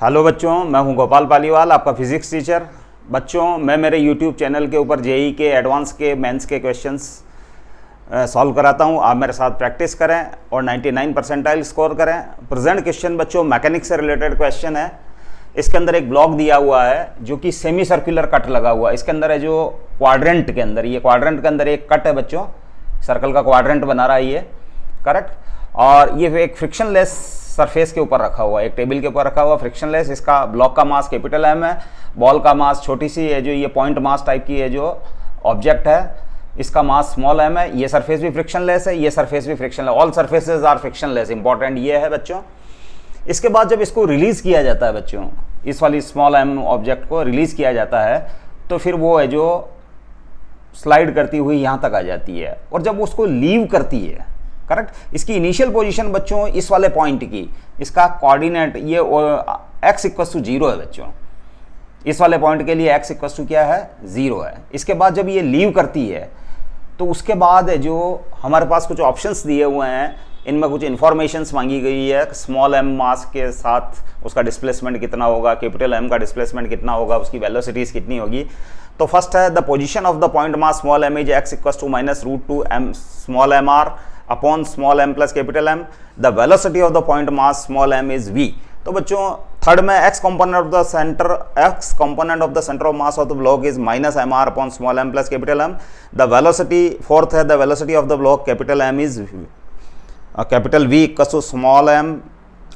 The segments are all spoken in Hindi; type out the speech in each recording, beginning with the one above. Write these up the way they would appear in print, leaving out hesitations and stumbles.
हेलो बच्चों, मैं हूं गोपाल पालीवाल, आपका फिजिक्स टीचर। बच्चों, मैं मेरे यूट्यूब चैनल के ऊपर जेई के एडवांस के मेंस के क्वेश्चंस सॉल्व कराता हूं। आप मेरे साथ प्रैक्टिस करें और 99 परसेंटाइल स्कोर करें। प्रेजेंट क्वेश्चन बच्चों मैकेनिक्स से रिलेटेड क्वेश्चन है। इसके अंदर एक ब्लॉक दिया हुआ है जो कि सेमी सर्कुलर कट लगा हुआ है। इसके अंदर है जो क्वाड्रेंट के अंदर, ये क्वाड्रेंट के अंदर एक कट है बच्चों, सर्कल का क्वाड्रेंट बना रहा है ये, करेक्ट। और ये एक फ्रिक्शनलेस सरफेस के ऊपर रखा हुआ है, एक टेबल के ऊपर रखा हुआ फ्रिक्शनलेस। इसका ब्लॉक का मास कैपिटल एम है, बॉल का मास छोटी सी है जो ये पॉइंट मास टाइप की है जो ऑब्जेक्ट है, इसका मास स्मॉल एम है। ये सरफेस भी फ्रिक्शनलेस है, ये सरफेस भी frictionless, all surfaces are frictionless, important ये है बच्चों। इसके बाद जब इसको रिलीज किया जाता है बच्चों, इस वाली स्मॉल एम ऑब्जेक्ट को रिलीज किया जाता है, तो फिर वो है जो स्लाइड करती हुई यहाँ तक आ जाती है। और जब उसको लीव करती है, करेक्ट, इसकी इनिशियल पोजीशन बच्चों इस वाले पॉइंट की, इसका कोऑर्डिनेट ये x इक्वल टू 0 है बच्चों। इस वाले पॉइंट के लिए x इक्वल टू क्या है, 0 है। इसके बाद जब ये लीव करती है तो उसके बाद जो हमारे पास कुछ ऑप्शंस दिए हुए हैं, इनमें कुछ इंफॉर्मेशंस मांगी गई है। स्मॉल m मास के साथ उसका डिस्प्लेसमेंट कितना होगा, कैपिटल M का डिस्प्लेसमेंट कितना होगा, उसकी वेलोसिटीज कितनी होगी। तो फर्स्ट है the position of the point mass small m is x equal to -√2 m small m r upon small m plus capital M। The velocity of the point mass small m is v। तो बच्चों थर्ड में x component of the centre of mass of the block is -mr upon small m plus capital M। The velocity fourth है the velocity of the block capital M is capital V equal to small m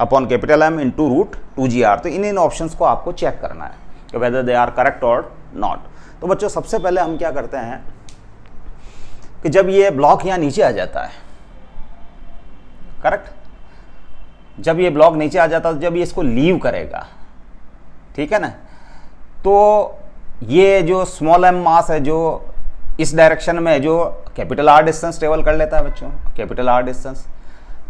upon capital M into √2gr। तो इन ऑप्शंस को आपको चेक करना है कि वेदर दे आर करेक्ट और नॉट। तो बच्चों सबसे पहले हम क्या करते हैं कि जब ये ब्लॉक यहाँ नीचे आ जाता है, करेक्ट, जब ये ब्लॉक नीचे आ जाता है, जब ये इसको लीव करेगा, ठीक है ना, तो ये जो स्मॉल m मास है जो इस डायरेक्शन में जो कैपिटल R डिस्टेंस ट्रेवल कर लेता है बच्चों, कैपिटल R डिस्टेंस,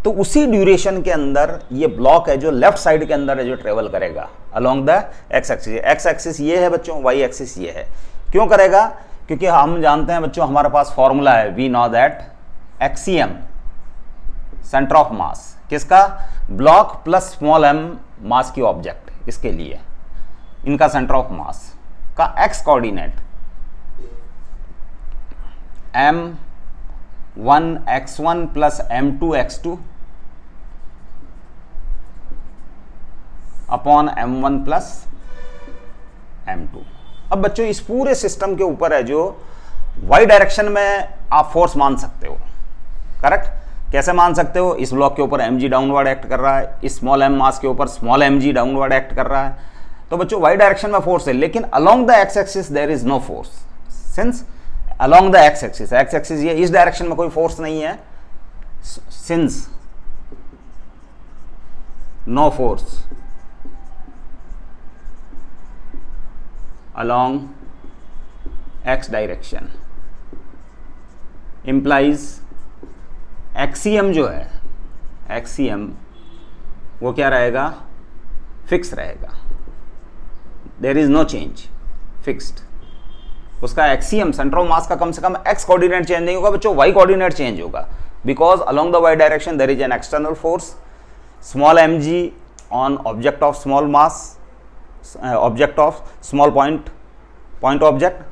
तो उसी ड्यूरेशन के अंदर ये ब्लॉक है जो लेफ्ट साइड के अंदर है जो ट्रेवल करेगा along the x axis. x axis ये है बच्चों, y एक्सिस ये है। क्यों करेगा? क्योंकि हम जानते हैं बच्चों हमारे पास फॉर्मूला है, we know that X CM centre of mass किसका, block plus small m mass की ऑब्जेक्ट, इसके लिए इनका सेंटर ऑफ मास का x coordinate m1x1 plus m2x2 upon m1 plus m2। अब बच्चों इस पूरे सिस्टम के ऊपर है जो y डायरेक्शन में आप फोर्स मान सकते हो, करेक्ट। कैसे मान सकते हो? इस ब्लॉक के ऊपर mg डाउनवर्ड एक्ट कर रहा है, इस स्मॉल m मास के ऊपर स्मॉल mg डाउनवर्ड एक्ट कर रहा है। तो बच्चों y डायरेक्शन में फोर्स है, लेकिन along the x axis there is no force. Since along the x axis ये इस डायरेक्शन में कोई फोर्स नहीं है, since no force along x direction implies X CM जो है, एक्सियम वो क्या रहेगा, फिक्स रहेगा, there is no change, fixed. उसका एक्सियम सेंटर ऑफ मास का कम से कम x कोऑर्डिनेट चेंज नहीं होगा बच्चों, y कोऑर्डिनेट चेंज होगा, because along the y direction there is an external force small mg on object of small mass, object of small point object,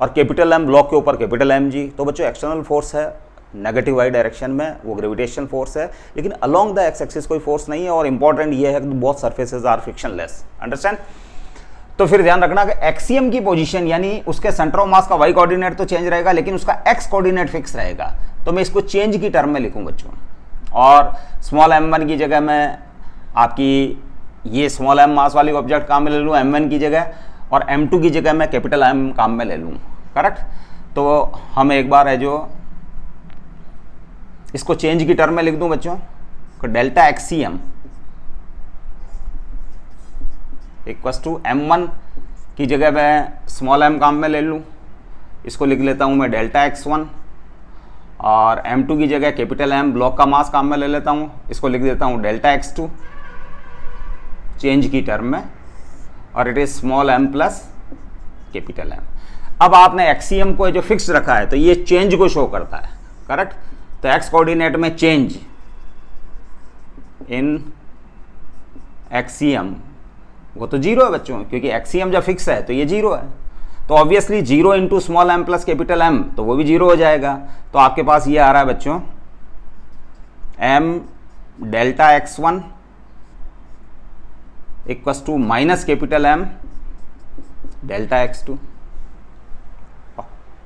और कैपिटल M ब्लॉक के ऊपर कैपिटल mg। तो बच्चों एक्सटर्नल फोर्स है नेगेटिव y डायरेक्शन में, वो ग्रेविटेशन फोर्स है, लेकिन अलोंग द x एक्सिस कोई फोर्स नहीं है। और इंपॉर्टेंट ये है कि both surfaces are frictionless, understand. तो फिर ध्यान रखना कि एक्सियम की पोजीशन यानी उसके सेंटर ऑफ मास का y कोऑर्डिनेट तो चेंज रहेगा, लेकिन उसका x कोऑर्डिनेट फिक्स रहेगा। तो मैं इसको चेंज की टर्म में लिखूं बच्चों, और स्मॉल m1 की जगह मैं आपकी ये स्मॉल m मास वाली ऑब्जेक्ट काम में ले लूँ m1 की जगह, और m2 की जगह मैं कैपिटल M काम में ले लूँ, करेक्ट। तो हम एक बार है जो इसको चेंज की टर्म में लिख दूं बच्चों, तो delta axiom equal to m1 की जगह मैं स्मॉल m काम में ले लूँ, इसको लिख लेता हूँ मैं डेल्टा x1, और m2 की जगह कैपिटल M ब्लॉक का मास काम में ले लेता हूँ, इसको लिख देता हूँ डेल्टा x2 चेंज की टर्म में, और it is small m plus capital M। अब आपने एक्सियम को जो फिक्स रखा है तो ये चेंज को शो करता है, करेक्ट। तो एक्स कोऑर्डिनेट में चेंज इन एक्सियम वो तो जीरो है बच्चों, क्योंकि एक्सीएम जब फिक्स है तो ये जीरो है। तो obviously zero into small M plus capital M, तो वो भी जीरो हो जाएगा। तो आपके पास ये आ रहा है बच्चों M delta x1 equals to minus capital M delta x2,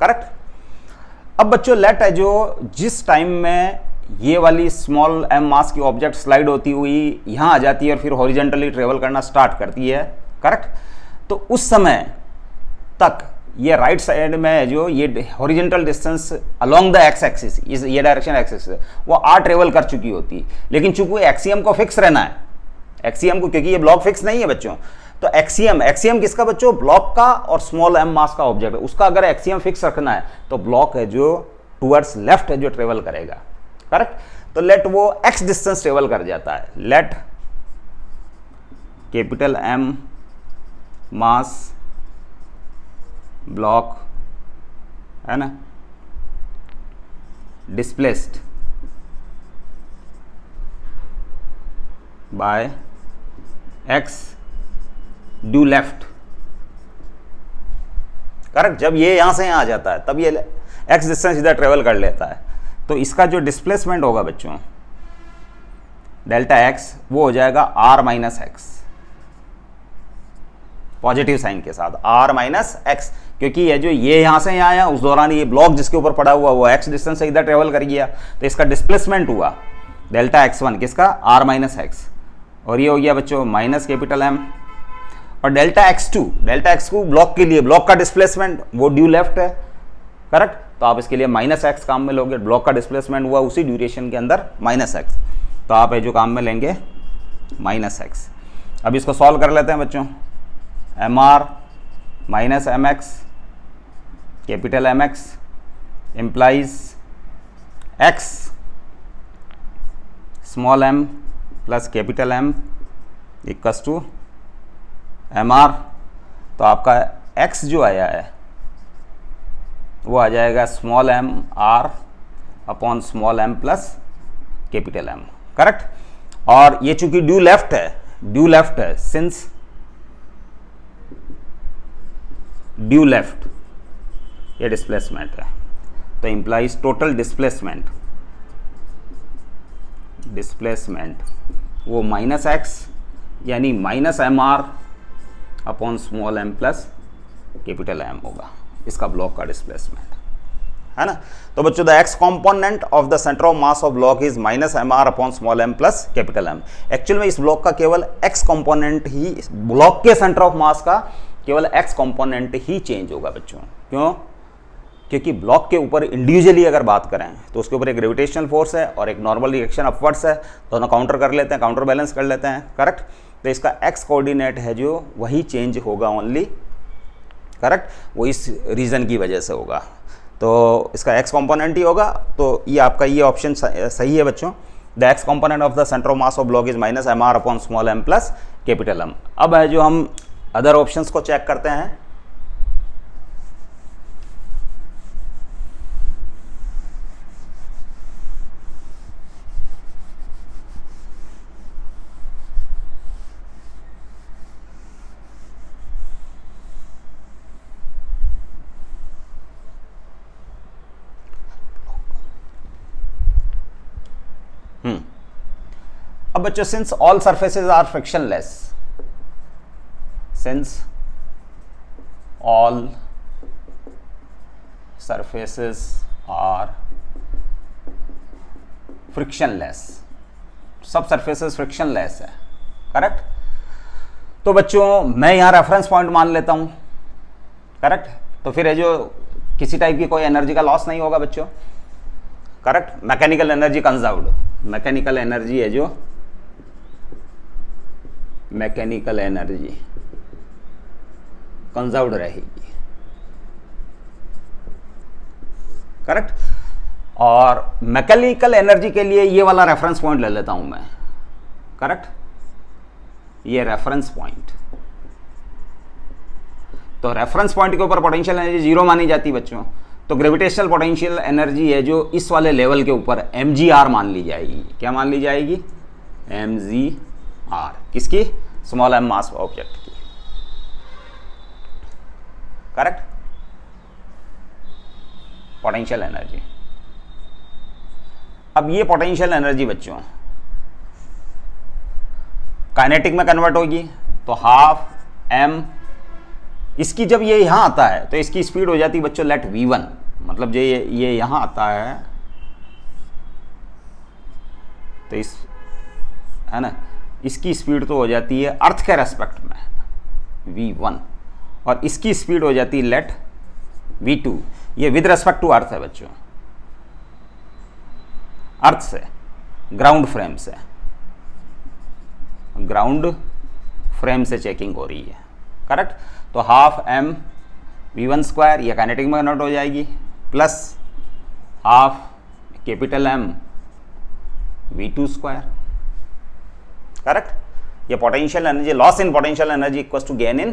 correct. अब बच्चों लेट है जो जिस टाइम में ये वाली स्मॉल एम मास की ऑब्जेक्ट स्लाइड होती हुई यहां आ जाती है और फिर हॉरिजेंटली ट्रेवल करना स्टार्ट करती है, करेक्ट। तो उस समय तक ये राइट साइड में जो ये horizontal distance along the x axis, ये डायरेक्शन एक्स एक्सिस वो आर ट्रेवल कर चुकी होती। लेकिन चूंकि एक्सीएम को फिक्स रहना है, एक्सीएम को, क्योंकि ये ब्लॉक फिक्स नहीं है बच्चों, तो एक्सीएम किसका बच्चों, ब्लॉक का और स्मॉल एम मास का ऑब्जेक्ट है, उसका अगर एक्सीएम फिक्स रखना है तो ब्लॉक है जो टूवर्ड्स लेफ्ट है जो ट्रेवल करेगा, करेक्ट। तो लेट वो एक्स डिस्टेंस ट्रेवल कर जाता है, लेट कैपिटल एम मास ब्लॉक है ना displaced by x due left, correct. जब ये यहां से यहां आ जाता है तब ये एक्स डिस्टेंस इधर ट्रेवल कर लेता है, तो इसका जो डिस्प्लेसमेंट होगा बच्चों डेल्टा एक्स वो हो जाएगा R minus X, positive sign के साथ आर माइनस एक्स, क्योंकि ये जो ये यहां से यहां आया उस दौरान ये ब्लॉक जिसके ऊपर पड़ा हुआ वो एक्स डिस्टेंस से इधर ट्रेवल कर गया, तो इसका डिस्प्लेसमेंट हुआ डेल्टा x1 किसका, आर माइनस एक्स, और ये हो गया बच्चों माइनस कैपिटल एम। और डेल्टा x2 ब्लॉक के लिए, ब्लॉक का डिस्प्लेसमेंट वो ड्यू लेफ्ट है, करेक्ट। तो आप इसके लिए माइनस एक्स काम में लोगे, ब्लॉक का डिस्प्लेसमेंट हुआ उसी ड्यूरेशन के अंदर माइनस एक्स, तो आप ये जो काम में लेंगे माइनस एक्स। अब इसको सॉल्व कर लेते हैं बच्चों, m r minus m x capital M x implies x small M plus capital M equals to m r. तो आपका एक्स जो आया है वो आ जाएगा small m r upon small M plus capital M, correct. और ये चूंकि ड्यू लेफ्ट है सिंस ड्यू लेफ्ट ये डिस्प्लेसमेंट है, तो इंप्लाइज टोटल डिस्प्लेसमेंट वो माइनस एक्स यानी minus m r upon small M plus capital M होगा, इसका ब्लॉक का डिस्प्लेसमेंट है ना। तो बच्चों the x component of the centre of mass of block is minus m r upon small M plus capital M. Actual में इस ब्लॉक का केवल एक्स कॉम्पोनेंट ही, ब्लॉक के सेंटर ऑफ मास का केवल एक्स कॉम्पोनेंट ही चेंज होगा बच्चों। क्यों? क्योंकि ब्लॉक के ऊपर इंडिविजुअली अगर बात करें तो उसके ऊपर एक ग्रेविटेशनल फोर्स है और एक नॉर्मल रिएक्शन अपवर्ड्स है, दोनों काउंटर कर लेते हैं, काउंटर बैलेंस कर लेते हैं, करेक्ट। तो इसका एक्स कोऑर्डिनेट है जो वही चेंज होगा ओनली, करेक्ट, वो इस रीजन की वजह से होगा, तो इसका एक्स कंपोनेंट ही होगा। तो ये आपका ये ऑप्शन सही है बच्चों। The x component of the centre of mass of block is minus m r upon small M plus capital M. अब है जो हम अदर ऑप्शंस को चेक करते हैं। अब बच्चों since all surfaces are frictionless, since all surfaces are frictionless, सब सरफेसेस फ्रिक्शनलेस है, करेक्ट। तो बच्चों मैं यहां रेफरेंस पॉइंट मान लेता हूं, करेक्ट। तो फिर है जो किसी टाइप की कोई एनर्जी का लॉस नहीं होगा बच्चों, correct. Mechanical energy conserved, mechanical energy है जो मैकेनिकल एनर्जी कंजर्व्ड रहेगी, करेक्ट। और मैकेनिकल एनर्जी के लिए ये वाला रेफरेंस पॉइंट ले लेता हूं मैं, करेक्ट, ये रेफरेंस पॉइंट। तो रेफरेंस पॉइंट के ऊपर पोटेंशियल एनर्जी जीरो मानी जाती बच्चों, तो ग्रेविटेशनल पोटेंशियल एनर्जी है जो इस वाले लेवल के ऊपर mgr मान ली जाएगी। क्या मान ली जाएगी? mgr, किसकी? स्मॉल एम मास ऑब्जेक्ट की। करेक्ट। Potential energy. अब ये पोटेंशियल एनर्जी बच्चों काइनेटिक में कन्वर्ट होगी, तो हाफ एम, इसकी जब ये यहां आता है तो इसकी स्पीड हो जाती है बच्चों लेट v1, मतलब ये यहां आता है तो इस, है ना, इसकी स्पीड तो हो जाती है अर्थ के रेस्पेक्ट में v1, और इसकी स्पीड हो जाती है लेट v2। ये विद रेस्पेक्ट टू अर्थ है बच्चों, अर्थ से, ग्राउंड फ्रेम से, ग्राउंड फ्रेम से चेकिंग हो रही है। करेक्ट। तो हाफ एम v1 स्क्वायर ये काइनेटिक में कन्वर्ट हो जाएगी, plus half capital M v2 square. Correct. ये potential energy, loss in potential energy equal to gain in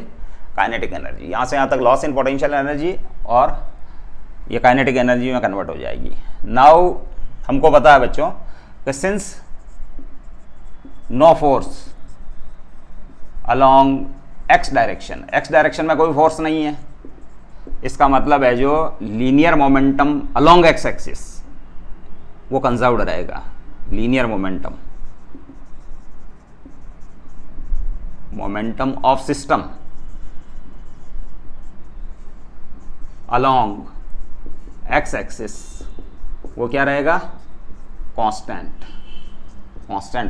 kinetic energy. यहाँ से यहाँ तक लॉस इन पोटेंशियल एनर्जी और ये काइनेटिक एनर्जी में कन्वर्ट हो जाएगी। नाउ हमको पता है बच्चों कि since no force along x direction में कोई फोर्स नहीं है, इसका मतलब है जो linear momentum along x axis वो कंजर्व्ड रहेगा। Linear momentum of system along x axis वो क्या रहेगा? कांस्टेंट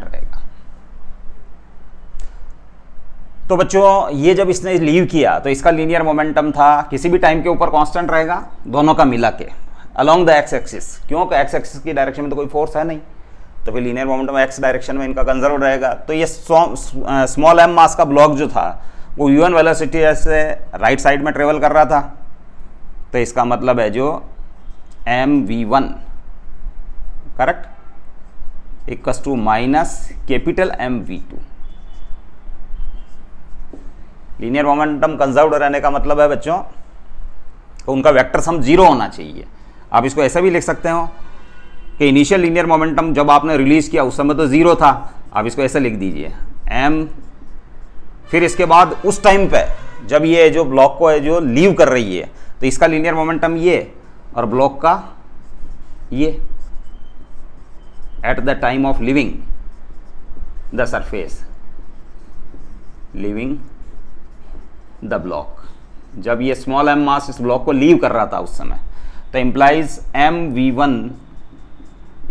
रहेगा। तो बच्चों ये जब इसने लीव किया तो इसका लीनियर मोमेंटम था किसी भी टाइम के ऊपर कांस्टेंट रहेगा, दोनों का मिला के अलोंग द एक्स एक्सिस, क्योंकि एक्स एक्सिस की डायरेक्शन में तो कोई फोर्स है नहीं, तो फिर लीनियर मोमेंटम एक्स डायरेक्शन में इनका कंजर्व रहेगा। तो ये स्मॉल एम मास का ब्लॉक जो था वो v1 वेलोसिटी से राइट साइड में ट्रेवल कर रहा था, तो इसका मतलब है जो mv1 correct equal to minus capital mv2। Linear momentum conserved रहने का मतलब है बच्चों तो उनका वेक्टर सम जीरो होना चाहिए। आप इसको ऐसा भी लिख सकते हो कि इनिशियल लीनियर मोमेंटम जब आपने रिलीज किया उस समय तो जीरो था, आप इसको ऐसे लिख दीजिए m, फिर इसके बाद उस टाइम पे जब ये जो ब्लॉक को है जो लीव कर रही है तो इसका लीनियर मोमेंटम ये और ब्लॉक का ये at the time of living the surface, living the block, जब ये स्मॉल एम मास इस ब्लॉक को लीव कर रहा था उस समय, तो implies mv1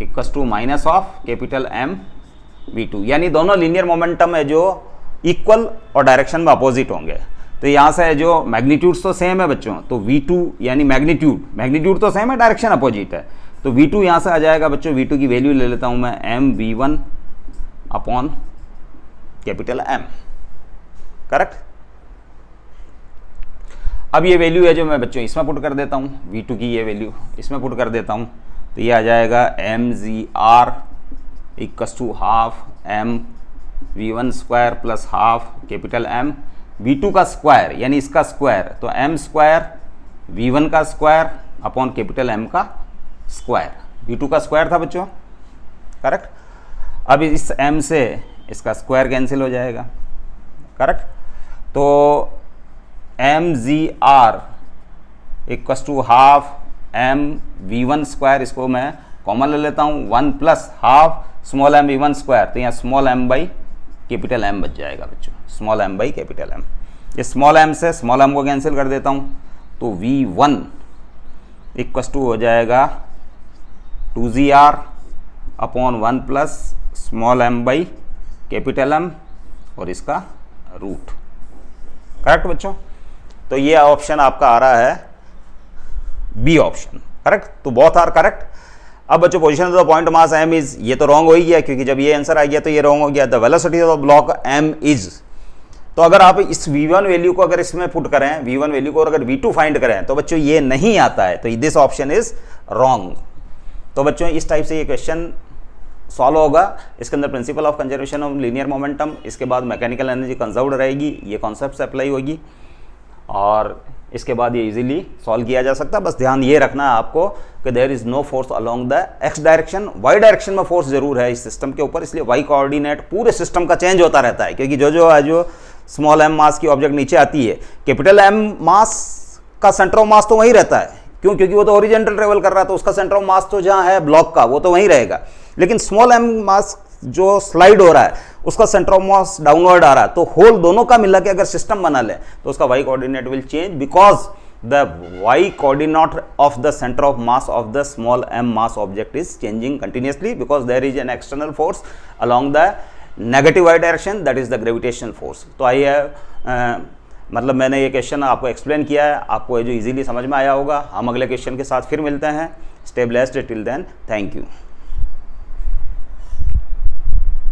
equal to minus of capital mv2, यानी दोनों लीनियर मोमेंटम है जो इक्वल और डायरेक्शन में अपोजिट होंगे। तो यहाँ से है जो मैग्नीट्यूड तो सेम है बच्चों, तो v2 यानी मैग्नीट्यूड तो सेम है, डायरेक्शन अपोजिट है, तो v2 यहाँ से आ जाएगा बच्चों, v2 की वैल्यू ले लेता हूँ मैं mv1 upon capital M। Correct. अब ये वैल्यू है जो मैं बच्चों इसमें पुट कर देता हूँ, v2 की ये वैल्यू इसमें पुट कर देता हूँ, तो ये आ जाएगा mgr equal to half m v1 square plus half capital M v2 का स्क्वायर यानी इसका स्क्वायर, तो m स्क्वायर v1 का स्क्वायर अपॉन कैपिटल M का स्क्वायर, v2 का स्क्वायर था बच्चों। करेक्ट। अब इस m से इसका स्क्वायर कैंसिल हो जाएगा। करेक्ट। तो mgr equal to half m v1 square, इसको मैं कॉमन ले लेता हूँ, 1 plus half small m v1 square, तो यहाँ small m by capital M बच जाएगा बच्चों, small m by capital M। ये स्मॉल m से स्मॉल m को कैंसिल कर देता हूँ, तो v1 इक्वल टू हो जाएगा 2gr upon 1 plus small m by capital M और इसका रूट। करेक्ट बच्चों। तो ये ऑप्शन आपका आ रहा है बी ऑप्शन। करेक्ट। तो बोथ आर करेक्ट। अब बच्चों position of the point mass m is, ये तो रॉन्ग हो ही गया क्योंकि जब ये आंसर आ गया तो ये रॉन्ग हो गया। The velocity of the block m is, तो अगर आप इस v1 वैल्यू को अगर इसमें पुट करें, v1 वैल्यू को अगर v2 फाइंड करें तो बच्चों ये नहीं आता है, तो दिस ऑप्शन इज रॉन्ग। तो बच्चों इस टाइप से ये क्वेश्चन सॉल्व होगा। इसके अंदर principle of conservation of linear momentum, इसके बाद मैकेनिकल एनर्जी कंजर्व्ड रहेगी, ये कॉन्सेप्ट से अप्लाई होगी। और इसके बाद ये इजीली सॉल्व किया जा सकता है। बस ध्यान ये रखना है आपको कि there is no force along the x direction, y direction में फोर्स जरूर है इस सिस्टम के ऊपर, इसलिए वाई कोऑर्डिनेट पूरे सिस्टम का चेंज होता रहता है, क्योंकि जो स्मॉल एम मास की ऑब्जेक्ट नीचे आती है, कैपिटल एम मास का सेंटर ऑफ मास तो वहीं रहता है, क्यों? क्योंकि वो तो ओरिजेंटल ट्रेवल कर रहा है, तो उसका सेंटर ऑफ मास तो जहाँ है ब्लॉक का वो तो वहीं रहेगा। लेकिन स्मॉल एम मास जो स्लाइड हो रहा है उसका सेंटर ऑफ मास डाउनवर्ड आ रहा है, तो होल दोनों का मिला के अगर सिस्टम बना ले तो उसका y coordinate will change, because the y coordinate of the centre of mass of the small m mass object is changing continuously, because there is an external force along the negative y direction, that is the gravitational force. तो आई हैव मतलब मैंने ये क्वेश्चन आपको एक्सप्लेन किया है, आपको ये जो इजीली समझ में आया होगा। हम अगले क्वेश्चन के साथ फिर मिलते हैं। Stay blessed till then, thank you.